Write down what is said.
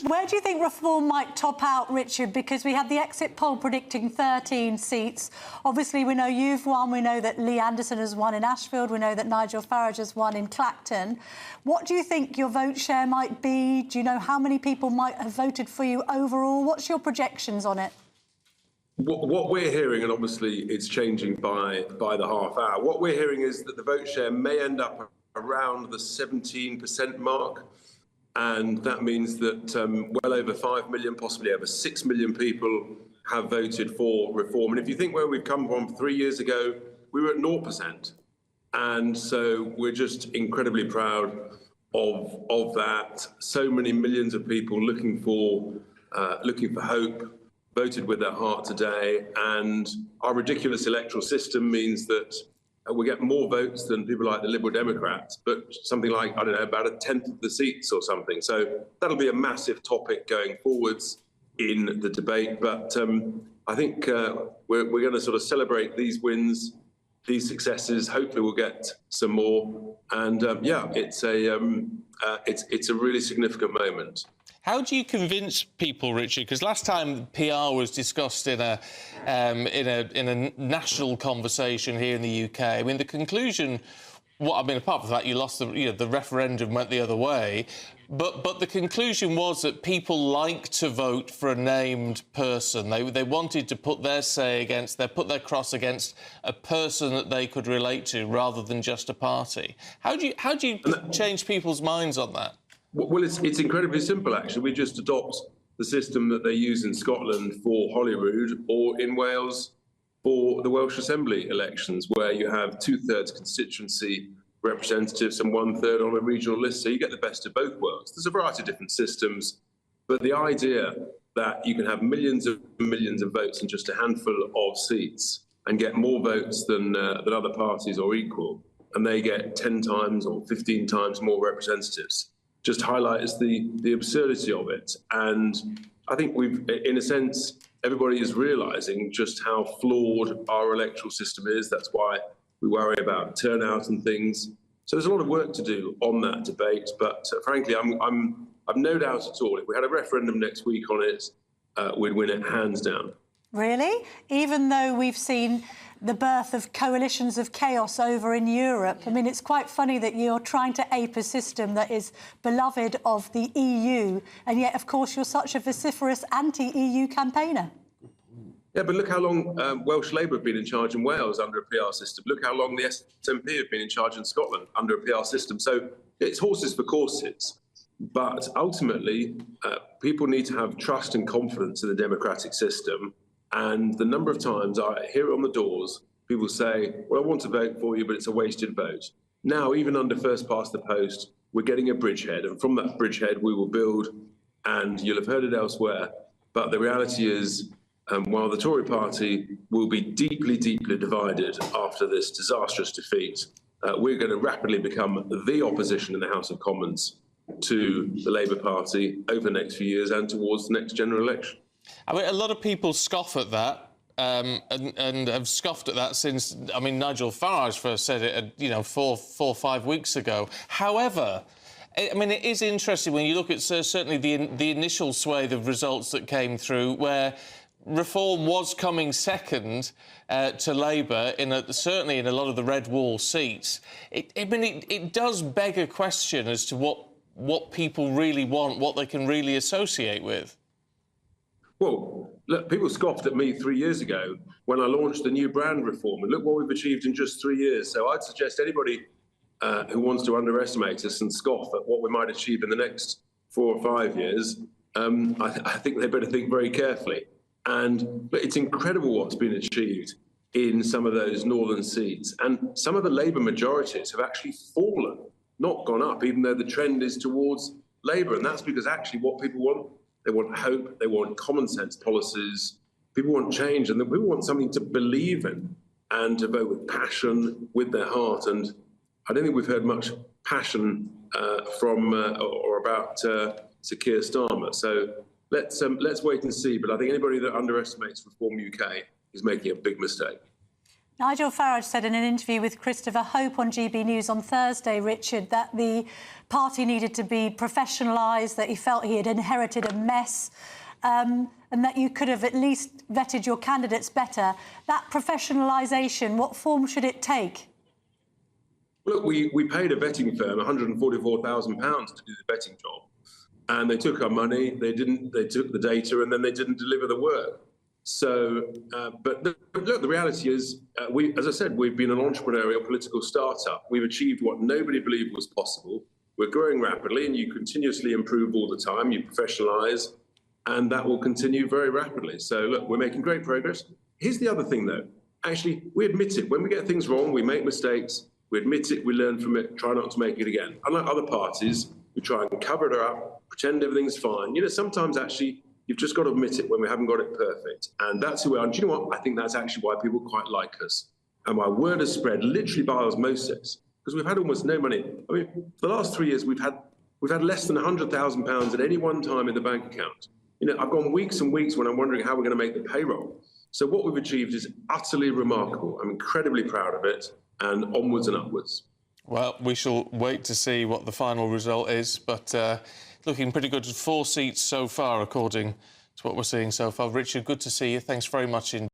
Where do you think Reform might top out, Richard? Because we had the exit poll predicting 13 seats. Obviously, we know you've won. We know that Lee Anderson has won in Ashfield. We know that Nigel Farage has won in Clacton. What do you think your vote share might be? Do you know how many people might have voted for you overall? What's your projections on it? What we're hearing, and obviously it's changing by the half hour, what we're hearing is that the vote share may end up around the 17% mark. And that means that well over 5 million, possibly over 6 million people have voted for reform. And if you think where we've come from 3 years ago, we were at 0%. And so we're just incredibly proud of that. So many millions of people looking for hope, voted with their heart today. And our ridiculous electoral system means that we get more votes than people like the Liberal Democrats, but something like, I don't know, about 1/10 of the seats or something. So that'll be a massive topic going forwards in the debate. But I think we're going to sort of celebrate these wins, these successes. Hopefully we'll get some more. And yeah, it's a really significant moment. How do you convince people, Richard? Because last time PR was discussed in a national conversation here in the UK. I mean, the conclusion, apart from the fact you lost the referendum went the other way, but the conclusion was that people like to vote for a named person. They wanted to put their say against, put their cross against a person that they could relate to rather than just a party. How do you change people's minds on that? Well, it's incredibly simple, actually. We just adopt the system that they use in Scotland for Holyrood, or in Wales for the Welsh Assembly elections, where you have 2/3 constituency representatives and 1/3 on a regional list. So you get the best of both worlds. There's a variety of different systems, but the idea that you can have millions of votes in just a handful of seats and get more votes than other parties or equal, and they get 10 times or 15 times more representatives, just highlights the absurdity of it. And I think in a sense, everybody is realising just how flawed our electoral system is. That's why we worry about turnout and things. So there's a lot of work to do on that debate. But frankly, I've no doubt at all, if we had a referendum next week on it, we'd win it hands down. Really? Even though we've seen the birth of coalitions of chaos over in Europe. I mean, it's quite funny that you're trying to ape a system that is beloved of the EU, and yet, of course, you're such a vociferous anti-EU campaigner. Yeah, but look how long Welsh Labour have been in charge in Wales under a PR system. Look how long the SNP have been in charge in Scotland under a PR system. So it's horses for courses. But ultimately, people need to have trust and confidence in the democratic system. And the number of times I hear it on the doors, people say, well, I want to vote for you, but it's a wasted vote. Now, even under first past the post, we're getting a bridgehead. And from that bridgehead, we will build, and you'll have heard it elsewhere. But the reality is, while the Tory party will be deeply, deeply divided after this disastrous defeat, we're going to rapidly become the opposition in the House of Commons to the Labour Party over the next few years and towards the next general election. I mean, a lot of people scoff at that, and have scoffed at that since, I mean, Nigel Farage first said it, 4 or 5 weeks ago. However, I mean, it is interesting when you look at certainly the initial swathe of results that came through, where Reform was coming second to Labour, certainly in a lot of the red wall seats. It does beg a question as to what people really want, what they can really associate with. Well, look, people scoffed at me 3 years ago when I launched the new brand reform, and look what we've achieved in just 3 years. So I'd suggest anybody who wants to underestimate us and scoff at what we might achieve in the next 4 or 5 years, I think they better think very carefully. And it's incredible what's been achieved in some of those northern seats. And some of the Labour majorities have actually fallen, not gone up, even though the trend is towards Labour. And that's because actually what people want, they want hope, they want common sense policies, people want change, and people want something to believe in and to vote with passion, with their heart. And I don't think we've heard much passion from or about Sir Keir Starmer. So let's wait and see. But I think anybody that underestimates Reform UK is making a big mistake. Nigel Farage said in an interview with Christopher Hope on GB News on Thursday, Richard, that the party needed to be professionalised, that he felt he had inherited a mess, and that you could have at least vetted your candidates better. That professionalisation, what form should it take? Look, we paid a vetting firm £144,000 to do the vetting job, and they took our money. They took the data, and then they didn't deliver the work. So, but look, the reality is, as I said, we've been an entrepreneurial political startup. We've achieved what nobody believed was possible. We're growing rapidly, and you continuously improve all the time. You professionalise, and that will continue very rapidly. So, look, we're making great progress. Here's the other thing, though. Actually, we admit it. When we get things wrong, we make mistakes. We admit it, we learn from it, try not to make it again. Unlike other parties, we try and cover it up, pretend everything's fine. You know, sometimes actually, you've just got to admit it when we haven't got it perfect. And that's who we are. And do you know what? I think that's actually why people quite like us. And my word has spread literally by osmosis, because we've had almost no money. I mean, for the last 3 years, we've had less than £100,000 at any one time in the bank account. You know, I've gone weeks and weeks when I'm wondering how we're going to make the payroll. So what we've achieved is utterly remarkable. I'm incredibly proud of it, and onwards and upwards. Well, we shall wait to see what the final result is, but looking pretty good. 4 seats so far, according to what we're seeing so far. Richard, good to see you. Thanks very much indeed.